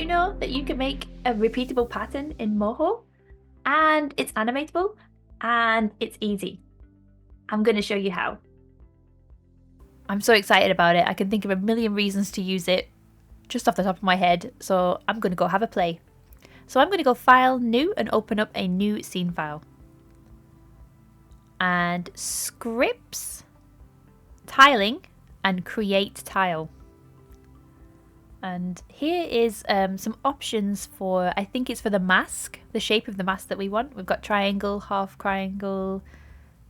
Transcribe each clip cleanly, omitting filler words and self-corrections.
know that you can make a repeatable pattern in Moho? And it's animatable and it's easy. I'm going to show you how. I'm so excited about it. I can think of a million reasons to use it just off the top of my head. So I'm going to go have a play. So I'm going to go File, New, and open up a new scene file. And Scripts, Tiling, and Create Tile. And here is some options for, I think it's for the mask, the shape of the mask that we want. We've got triangle, half triangle,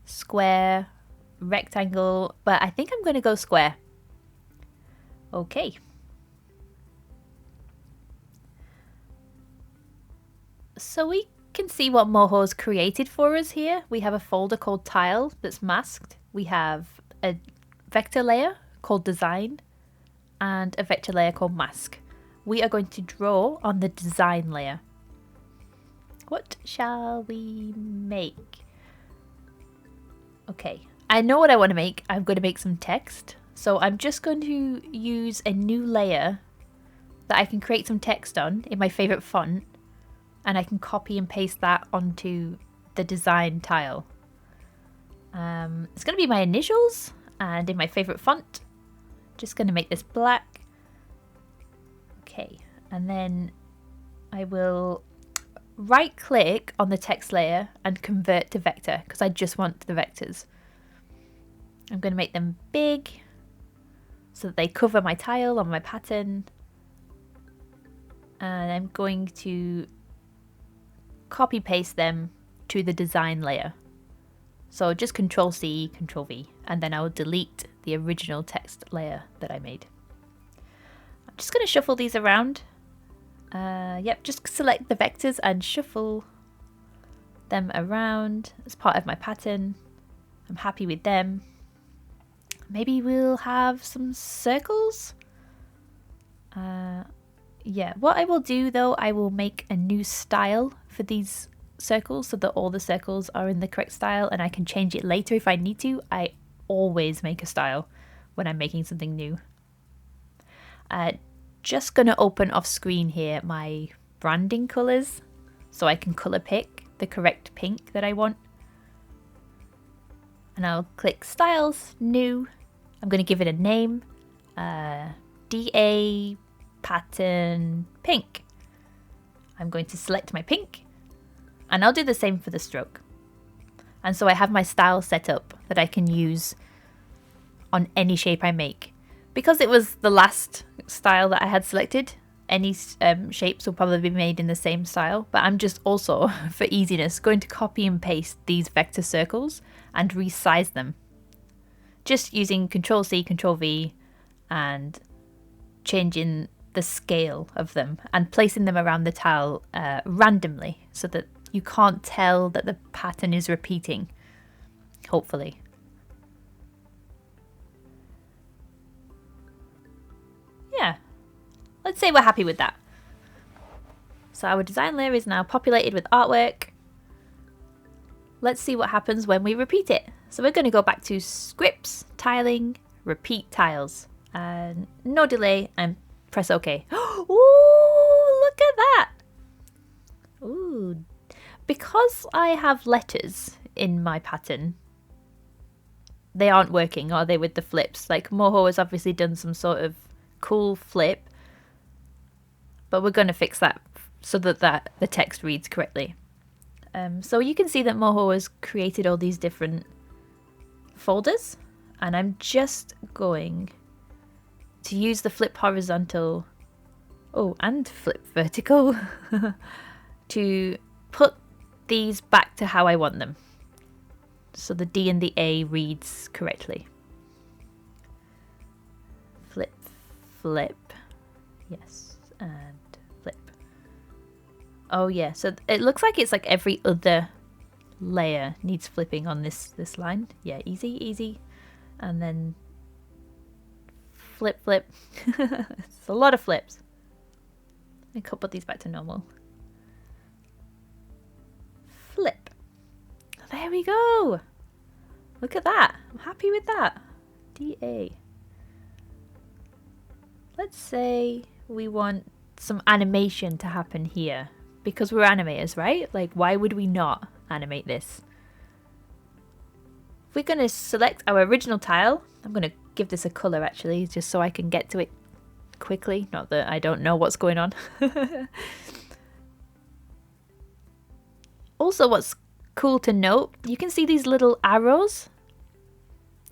square, rectangle, but I think I'm going to go square. Okay. So we can see what Moho's created for us here. We have a folder called Tile that's masked. We have a vector layer called Design and a vector layer called Mask. We are going to draw on the Design layer. What shall we make? Okay, I know what I want to make. I'm going to make some text. So I'm just going to use a new layer that I can create some text on in my favorite font. And I can copy and paste that onto the design tile. It's going to be my initials and in my favorite font. Just going to make this black. Okay, and then I will right click on the text layer and convert to vector because I just want the vectors. I'm going to make them big so that they cover my tile on my pattern. And I'm going to copy paste them to the design layer. So just Control C, Control V, and then I will delete the original text layer that I made. I'm just going to shuffle these around. Yep, just select the vectors and shuffle them around as part of my pattern. I'm happy with them. Maybe we'll have some circles. Yeah, what I will do though, I will make a new style for these circles so that all the circles are in the correct style and I can change it later if I need to. I always make a style when I'm making something new. Just gonna open off screen here my branding colors so I can color pick the correct pink that I want. And I'll click Styles, New. I'm gonna give it a name, DA Pattern Pink. I'm going to select my pink and I'll do the same for the stroke. And so I have my style set up that I can use on any shape I make. Because it was the last style that I had selected, any shapes will probably be made in the same style, but I'm just also, for easiness, going to copy and paste these vector circles and resize them. Just using Control C, Control V and changing the scale of them and placing them around the tile randomly so that you can't tell that the pattern is repeating, hopefully. Yeah, let's say we're happy with that. So our design layer is now populated with artwork. Let's see what happens when we repeat it. So we're going to go back to Scripts, Tiling, Repeat Tiles. No delay and press OK. Ooh, look at that. Ooh. Because I have letters in my pattern, they aren't working, are they, with the flips? Like Moho has obviously done some sort of cool flip, but we're going to fix that so that the text reads correctly. So you can see that Moho has created all these different folders, and I'm just going to use the flip horizontal, and flip vertical to put these back to how I want them. So the D and the A reads correctly. Flip, flip, yes, and flip. Oh yeah, so it looks like it's like every other layer needs flipping on this line. Yeah, easy, easy. And then flip, flip. It's a lot of flips. I could put these back to normal. Flip. There we go. Look at that. I'm happy with that. DA. Let's say we want some animation to happen here because we're animators, right? Like, why would we not animate this? If we're going to select our original tile, I'm going to give this a color actually, just so I can get to it quickly. Not that I don't know what's going on. Also, what's cool to note, you can see these little arrows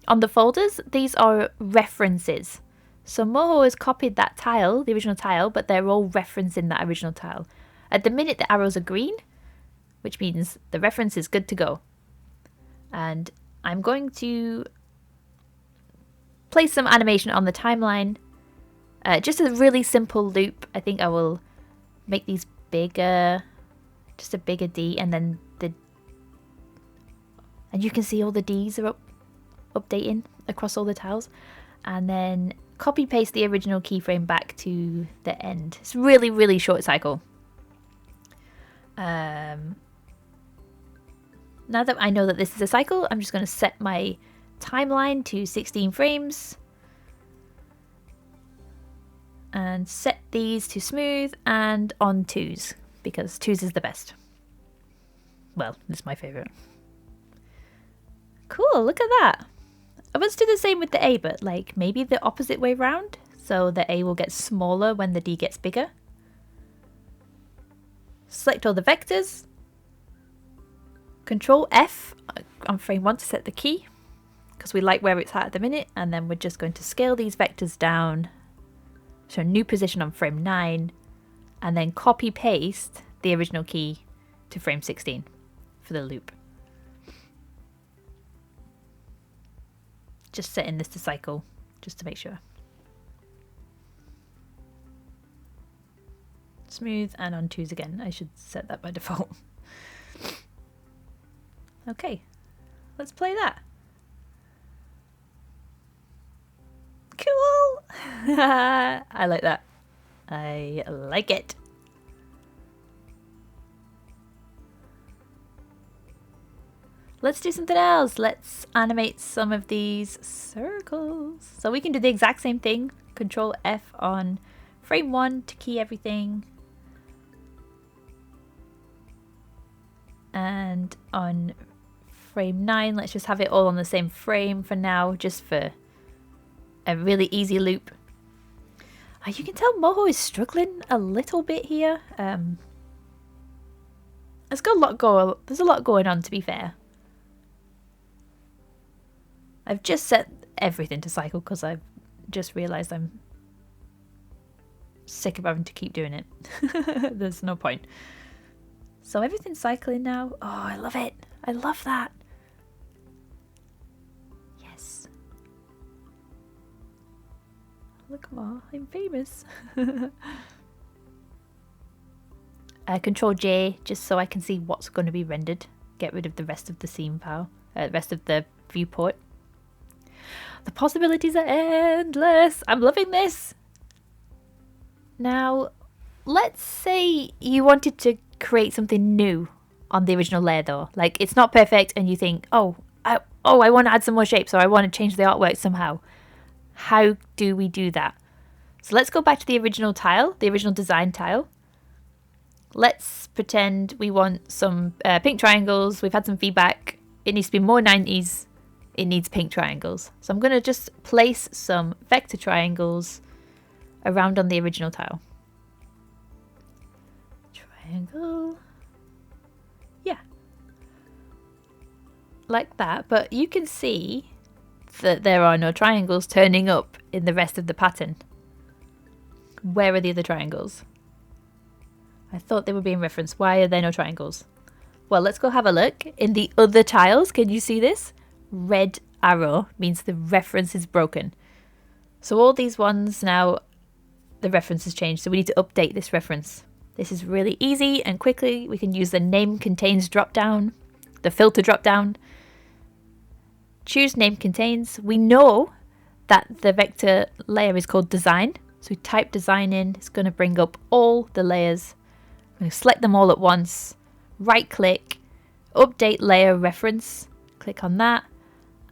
on the folders. These are references. So Moho has copied that tile, the original tile, but they're all referencing that original tile. At the minute, the arrows are green, which means the reference is good to go. And I'm going to place some animation on the timeline. Just a really simple loop. I think I will make these bigger, just a bigger D, and then and you can see all the Ds are updating across all the tiles. And then copy paste the original keyframe back to the end. It's really, really short cycle. Now that I know that this is a cycle, I'm just going to set my timeline to 16 frames. And set these to smooth and on 2s, because 2s is the best. Well, it's my favourite. Cool, look at that. Let's do the same with the A, but like maybe the opposite way round. So the A will get smaller when the D gets bigger. Select all the vectors. Control F on frame 1 to set the key, because we like where it's at the minute. And then we're just going to scale these vectors down. So new position on frame 9. And then copy paste the original key to frame 16 for the loop. Just setting this to cycle, just to make sure. Smooth and on 2s again. I should set that by default. Okay, let's play that. Cool! I like that. I like it. Let's do something else. Let's animate some of these circles. So we can do the exact same thing. Control F on frame 1 to key everything. And on frame 9, let's just have it all on the same frame for now, just for a really easy loop. You can tell Moho is struggling a little bit here. There's a lot going on, to be fair. I've just set everything to cycle because I've just realised I'm sick of having to keep doing it. There's no point. So everything's cycling now. Oh, I love it. I love that. Yes. Look, Ma, I'm famous. Control J, just so I can see what's going to be rendered. Get rid of the rest of the scene file, rest of the viewport. The possibilities are endless. I'm loving this. Now, let's say you wanted to create something new on the original layer though. Like, it's not perfect and you think, I want to add some more shapes, or I want to change the artwork somehow. How do we do that? So let's go back to the original tile, the original design tile. Let's pretend we want some pink triangles. We've had some feedback. It needs to be more 90s. It needs pink triangles. So I'm going to just place some vector triangles around on the original tile. Triangle. Yeah. Like that. But you can see that there are no triangles turning up in the rest of the pattern. Where are the other triangles? I thought they were being referenced. Why are there no triangles? Well, let's go have a look. In the other tiles, can you see this? Red arrow means the reference is broken. So all these ones now, the reference has changed. So we need to update this reference. This is really easy and quickly. We can use the name contains drop down, the filter drop down. Choose name contains. We know that the vector layer is called design. So we type design in. It's going to bring up all the layers. I'm going to select them all at once. Right click, update layer reference. Click on that.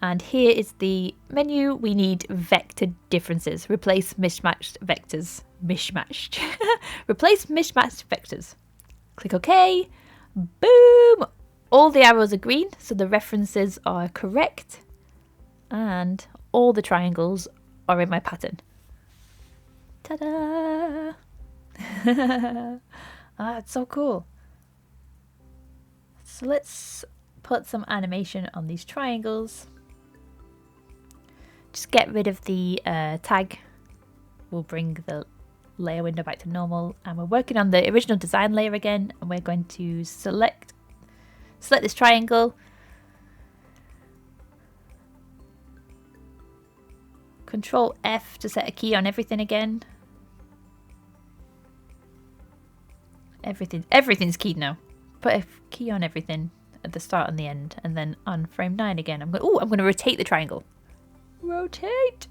And here is the menu. We need vector differences. Replace mismatched vectors. Mishmashed. Replace mismatched vectors. Click OK. Boom! All the arrows are green, so the references are correct. And all the triangles are in my pattern. Ta-da! Ah, it's so cool. So let's put some animation on these triangles. Just get rid of the tag. We'll bring the layer window back to normal, and we're working on the original design layer again, and we're going to select this triangle, Control F to set a key on everything again. Everything's keyed now. Put a key on everything at the start and the end, and then on frame 9 again. I'm going to rotate the triangle. Rotate.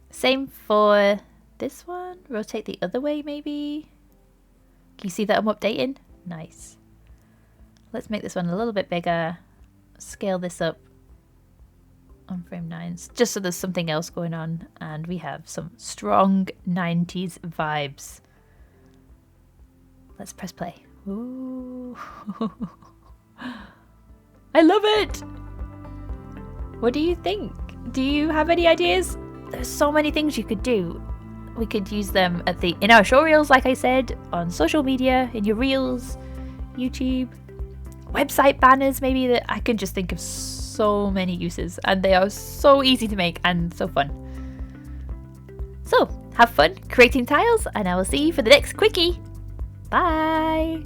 Same for this one. Rotate the other way, maybe. Can you see that I'm updating? Nice. Let's make this one a little bit bigger. Scale this up on frame 9, just so there's something else going on, and we have some strong 90s vibes. Let's press play. Ooh. I love it! What do you think? Do you have any ideas? There's so many things you could do. We could use them in our show reels, like I said, on social media, in your reels, YouTube, website banners maybe. That I can just think of so many uses, and they are so easy to make and so fun. So have fun creating tiles, and I will see you for the next quickie. Bye!